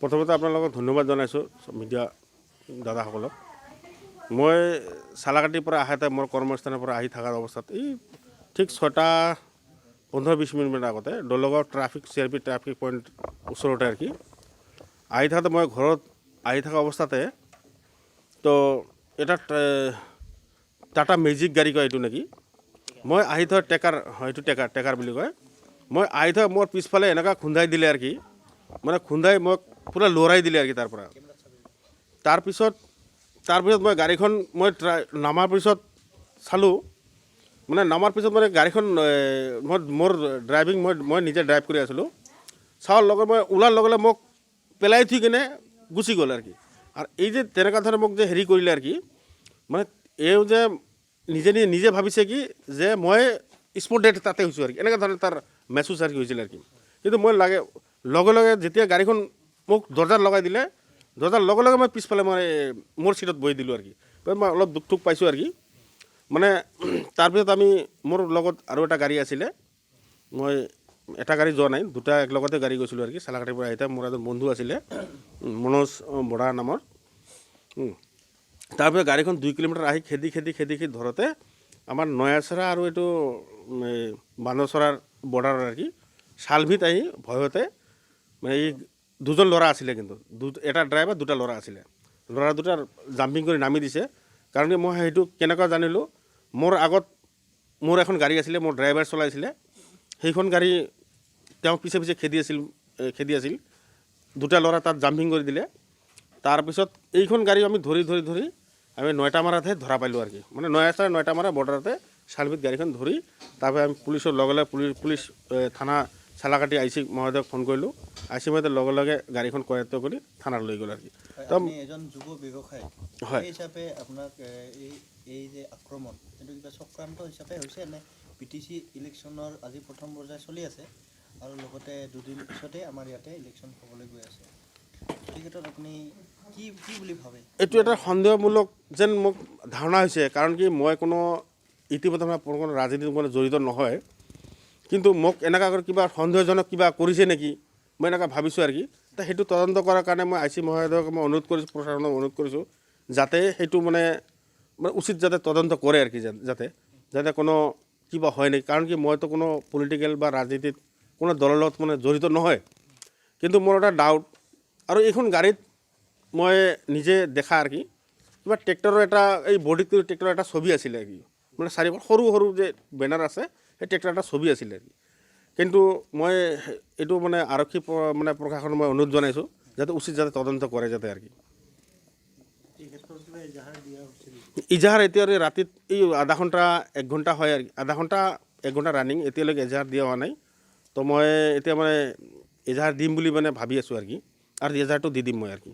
প্ৰথমতে আপোনালোকক ধন্যবাদ জনাইছোঁ মিডিয়া দাদাসকলক। মই চালাকাটিৰ পৰা আহোঁতে মোৰ কৰ্মস্থানৰ পৰা আহি থকাৰ অৱস্থাত এই ঠিক 6:15-20 মিনিট আগতে Dalgaon traffic CRP traffic point ওচৰতে আৰু কি আহি থাকোঁতে মই ঘৰত আহি থকা অৱস্থাতে তো এটা টাটা মেজিক গাড়ী কয় এইটো নেকি, মই আহি থোৱা টেকাৰ এইটো টেকাৰ বুলি কয়, মই আহি থোৱা মোৰ পিছফালে এনেকুৱা খুন্দাই দিলে আৰু কি, মানে খুন্দাই মোক পুৰা লৰাই দিলে আৰু কি তাৰ পৰা। তাৰপিছত মই গাড়ীখন মই নামাৰ পিছত চালোঁ, মানে নামাৰ পিছত মানে গাড়ীখন মোৰ ড্ৰাইভিং মই নিজে ড্ৰাইভ কৰি আছিলোঁ, চাৱাৰ লগে মই ওলাৰ লগে মোক পেলাই থৈ কিনে গুচি গ'ল আৰু কি। আৰু এই যে তেনেকুৱা ধৰণে মোক যে হেৰি কৰিলে আৰু কি, মানে এই যে নিজে ভাবিছে কি যে মই স্পট ডেথ তাতে হৈছোঁ আৰু কি, এনেকুৱা ধৰণে তাৰ মেছেজ আৰু কি হৈছিল আৰু কি। কিন্তু মই লগে লগে যেতিয়া গাড়ীখন মোক দৰ্জাত লগাই দিলে, দৰ্জাৰ লগে লগে মই পিছফালে মই মোৰ চিটত বহি দিলোঁ আৰু কি। মই অলপ দুখ পাইছোঁ আৰু কি। মানে তাৰপিছত মোৰ লগত আৰু এটা গাড়ী আছিলে, মই এটা গাড়ী যোৱা নাই, দুটা একেলগতে গাড়ী গৈছিলোঁ আৰু কি চালাকাটিৰ পৰা আহিতে। মোৰ এজন বন্ধু আছিলে মনোজ বৰা নামৰ। তাৰপিছত গাড়ীখন 2 কিলোমিটাৰ আহি খেদি ধৰোঁতে আমাৰ নয়াচৰা আৰু এইটো বানচৰাৰ বৰ্ডাৰৰ আৰু কি চালভিত আহি ভয়তে মানে এই দুজন ল'ৰা আছিলে, কিন্তু এটা ড্ৰাইভাৰ দুটা ল'ৰা আছিলে, ল'ৰা দুটা জাম্পিং কৰি নামি দিছে। কাৰণ কি মই সেইটো কেনেকুৱা জানিলোঁ, মোৰ আগত মোৰ এখন গাড়ী আছিলে, মোৰ ড্ৰাইভাৰ চলাইছিলে, সেইখন গাড়ী তেওঁ পিছে খেদি আছিল, দুটা ল'ৰা তাত জাম্পিং কৰি দিলে। তাৰপিছত এইখন গাড়ী আমি ধৰি আমি নয়টামাৰাতহে ধৰা পাইলোঁ আৰু কি, মানে নয়টামাৰা বৰ্ডাৰতে চালভিত গাড়ীখন ধৰি তাৰপৰা আমি পুলিচৰ লগে পুলিচ থানা চালাকাটি IC মহোদয়ক ফোন কৰিলোঁ। IC মহোদয়ে লগে লগে গাড়ীখন কৰায়ত্ব কৰি থানাত লৈ গ'ল আৰু কি। এজন যুৱ ব্যৱসায়ী হিচাপে আপোনাক এই যে আক্ৰমণ এইটো কিবা চক্ৰান্ত হিচাপে হৈছে নে PTC ইলেকশ্যনৰ আজি প্ৰথম পৰ্যায় চলি আছে আৰু লগতে দুদিন পিছতে আমাৰ ইয়াতে ইলেকশ্যন হ'বলৈ গৈ আছে, এই ক্ষেত্ৰত আপুনি কি বুলি ভাবে? এইটো এটা সন্দেহমূলক যেন মোক ধাৰণা হৈছে। কাৰণ কি মই কোনো ইতিমধ্যে কোনো ৰাজনীতিত মানে জড়িত নহয়, কিন্তু মোক এনেকুৱা কৰি কিবা সন্দেহজনক কিবা কৰিছে নেকি মই এনেকুৱা ভাবিছোঁ আৰু কি। সেইটো তদন্ত কৰাৰ কাৰণে মই IC মহোদয়ক মই অনুৰোধ কৰিছোঁ, প্ৰশাসনক অনুৰোধ কৰিছোঁ যাতে সেইটো মানে উচিত যাতে তদন্ত কৰে আৰু কি, যাতে কোনো কিবা হয় নেকি। কাৰণ কি মইতো কোনো পলিটিকেল বা ৰাজনীতিত কোনো দলৰ লগত মানে জড়িত নহয়, কিন্তু মোৰ এটা ডাউট। আৰু এইখন গাড়ীত মই নিজে দেখা আৰু কি কিবা ট্ৰেক্টৰৰ এটা এই বডিত ট্ৰেক্টৰৰ এটা ছবি আছিলে আৰু কি, মানে চাৰিওফালে সৰু যে বেনাৰ আছে, সেই ট্ৰেক্টৰ এটা ছবি আছিলে আৰু কি। কিন্তু মই এইটো মানে আৰক্ষী মানে প্ৰশাসনক মই অনুৰোধ জনাইছোঁ যাতে উচিত যাতে তদন্ত কৰে যাতে আৰু কি। ইজাহাৰ এতিয়া ৰাতিত এই আধা ঘণ্টা 1 ঘণ্টা হয় আৰু আধা ঘণ্টা 1 ঘণ্টা ৰানিং, এতিয়ালৈকে এজাহাৰ দিয়া হোৱা নাই। তো মই এতিয়া মানে এজাহাৰ দিম বুলি মানে ভাবি আছোঁ আৰু কি, আৰু এজাহাৰটো দি দিম মই আৰু কি।